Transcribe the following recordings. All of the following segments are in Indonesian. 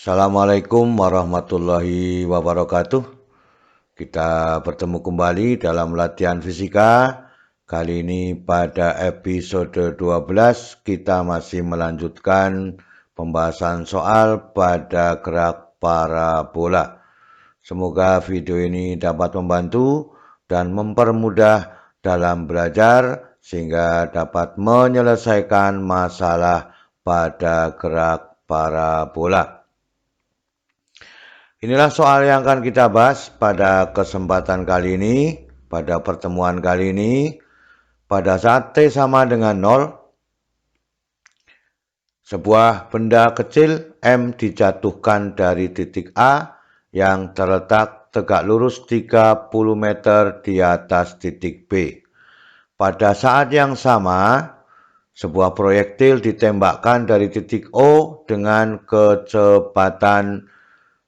Assalamualaikum warahmatullahi wabarakatuh. Kita bertemu kembali dalam latihan fisika. Kali ini pada episode 12 kita masih melanjutkan pembahasan soal pada gerak parabola. Semoga video ini dapat membantu dan mempermudah dalam belajar sehingga dapat menyelesaikan masalah pada gerak parabola. Inilah soal yang akan kita bahas pada kesempatan kali ini, pada pertemuan kali ini. Pada saat T sama dengan 0, sebuah benda kecil M dijatuhkan dari titik A yang terletak tegak lurus 30 meter di atas titik B. Pada saat yang sama, sebuah proyektil ditembakkan dari titik O dengan kecepatan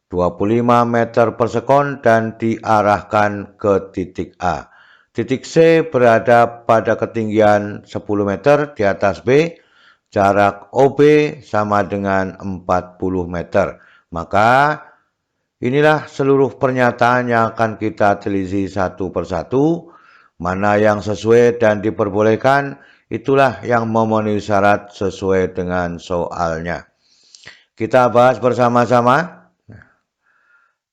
25 meter per sekon dan diarahkan ke titik A. Titik C berada pada ketinggian 10 meter di atas B, jarak OB sama dengan 40 meter. Maka inilah seluruh pernyataan yang akan kita telisik satu persatu. Mana yang sesuai dan diperbolehkan, itulah yang memenuhi syarat sesuai dengan soalnya. Kita bahas bersama-sama.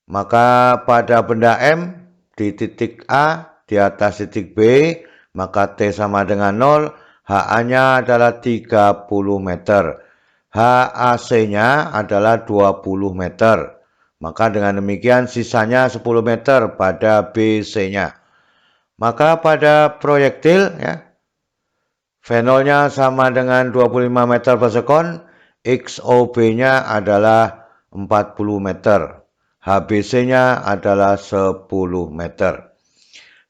Maka pada benda M di titik A di atas titik B, maka T sama dengan 0, HA-nya adalah 30 meter. HAC-nya adalah 20 meter. Maka dengan demikian sisanya 10 meter pada BC-nya. Maka pada proyektil, V0-nya sama dengan 25 meter per sekon, XOB-nya adalah 40 meter. HBC-nya adalah 10 meter.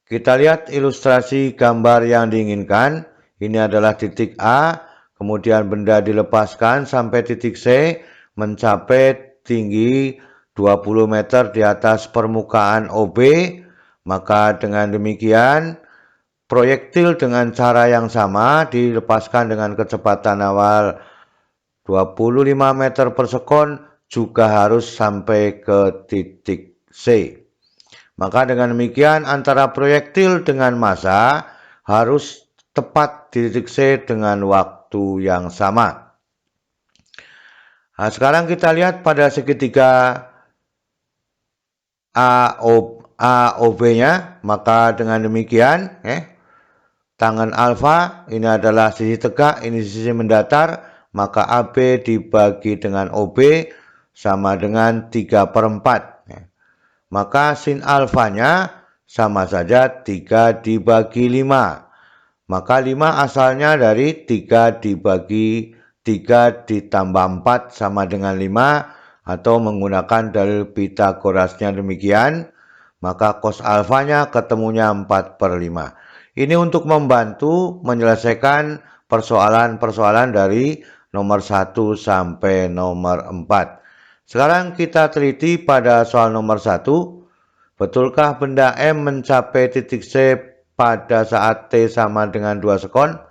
Kita lihat ilustrasi gambar yang diinginkan. Ini adalah titik A, kemudian benda dilepaskan sampai titik C, mencapai tinggi 20 meter di atas permukaan OB. Maka dengan demikian, proyektil dengan cara yang sama dilepaskan dengan kecepatan awal 25 meter per sekon, juga harus sampai ke titik C. Maka dengan demikian antara proyektil dengan massa harus tepat di titik C dengan waktu yang sama. Nah, sekarang kita lihat pada segitiga AOB-nya, maka dengan demikian tangan alfa ini adalah sisi tegak, ini sisi mendatar, maka AB dibagi dengan OB sama dengan 3/4. Maka sin alfanya sama saja 3 dibagi 5. Maka 5 asalnya dari 3 dibagi 3 ditambah 4 sama dengan 5. Atau menggunakan dalil Pitagorasnya demikian. Maka cos alfanya ketemunya 4/5. Ini untuk membantu menyelesaikan persoalan-persoalan dari nomor 1 sampai nomor 4. Sekarang kita teliti pada soal nomor 1. Betulkah benda M mencapai titik C pada saat T sama dengan 2 sekon?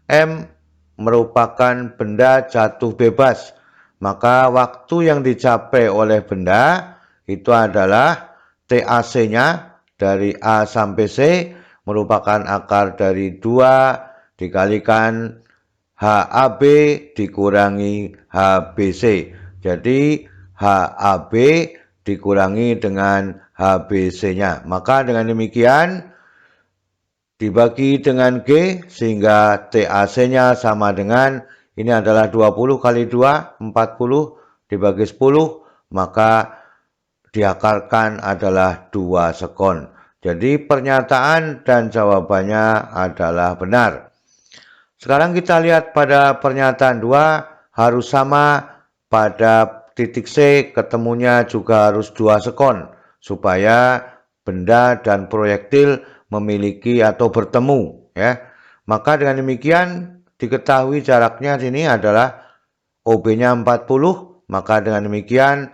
M merupakan benda jatuh bebas. Maka waktu yang dicapai oleh benda itu adalah TAC-nya dari A sampai C merupakan akar dari 2 dikalikan HAB dikurangi HBC. Jadi HAB dikurangi dengan HBC-nya. Maka dengan demikian dibagi dengan G sehingga TAC-nya sama dengan, ini adalah 20 kali 2, 40 dibagi 10, maka diakarkan adalah 2 sekon. Jadi pernyataan dan jawabannya adalah benar. Sekarang kita lihat pada pernyataan 2, harus sama pada titik C, ketemunya juga harus 2 sekon supaya benda dan proyektil memiliki atau bertemu, Maka dengan demikian diketahui jaraknya sini adalah OB-nya 40, maka dengan demikian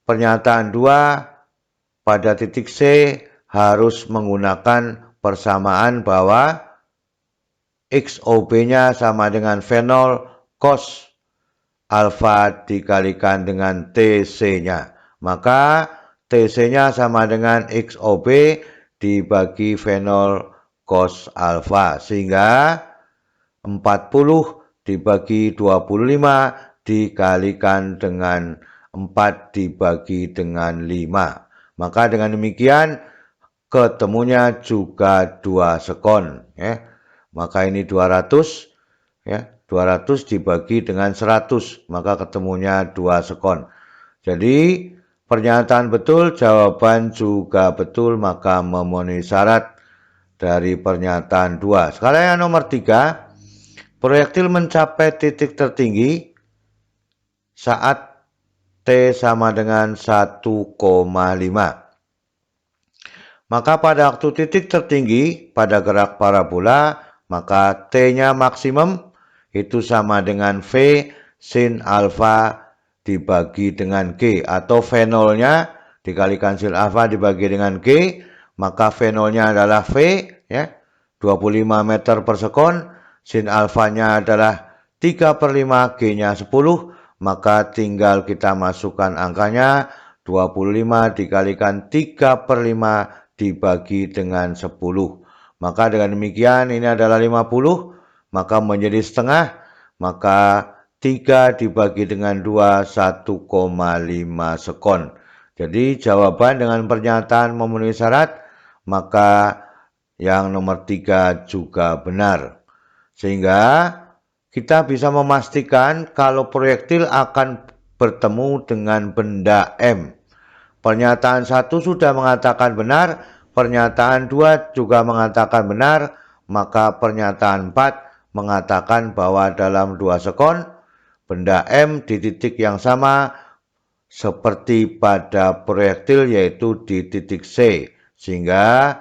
pernyataan 2 pada titik C harus menggunakan persamaan bahwa XOB-nya sama dengan V0 cos alfa dikalikan dengan TC-nya. Maka TC-nya sama dengan XOP dibagi V0 cos alfa. Sehingga 40 dibagi 25 dikalikan dengan 4 dibagi dengan 5. Maka dengan demikian ketemunya juga 2 sekon. Ya. Maka ini 200. Ya, 200 dibagi dengan 100. Maka ketemunya 2 sekon. Jadi pernyataan betul, jawaban juga betul, maka memenuhi syarat dari pernyataan 2. Sekarang yang nomor 3. Proyektil mencapai titik tertinggi saat T sama dengan 1,5. Maka pada waktu titik tertinggi pada gerak parabola, maka T-nya maksimum itu sama dengan V sin alfa dibagi dengan G. Atau V0-nya dikalikan sin alfa dibagi dengan G, maka V0-nya adalah V, ya, 25 meter per sekon. Sin alfanya adalah 3/5, G-nya 10, maka tinggal kita masukkan angkanya 25 dikalikan 3/5 dibagi dengan 10. Maka dengan demikian ini adalah 50, maka menjadi setengah, maka 3 dibagi dengan 2, 1,5 sekon. Jadi jawaban dengan pernyataan memenuhi syarat, maka yang nomor 3 juga benar. Sehingga kita bisa memastikan kalau proyektil akan bertemu dengan benda M. Pernyataan 1 sudah mengatakan benar, pernyataan 2 juga mengatakan benar, maka pernyataan 4 mengatakan bahwa dalam 2 sekon, benda M di titik yang sama seperti pada proyektil, yaitu di titik C. Sehingga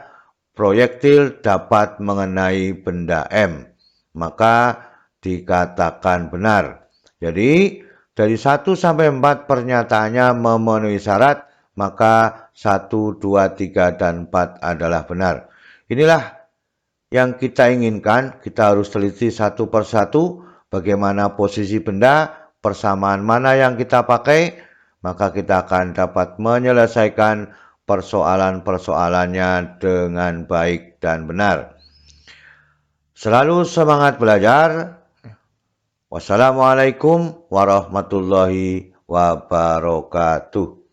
proyektil dapat mengenai benda M. Maka dikatakan benar. Jadi dari 1 sampai 4 pernyataannya memenuhi syarat, maka 1, 2, 3, dan 4 adalah benar. Inilah yang kita inginkan. Kita harus teliti satu persatu bagaimana posisi benda, persamaan mana yang kita pakai, maka kita akan dapat menyelesaikan persoalan-persoalannya dengan baik dan benar. Selalu semangat belajar. Wassalamualaikum warahmatullahi wabarakatuh.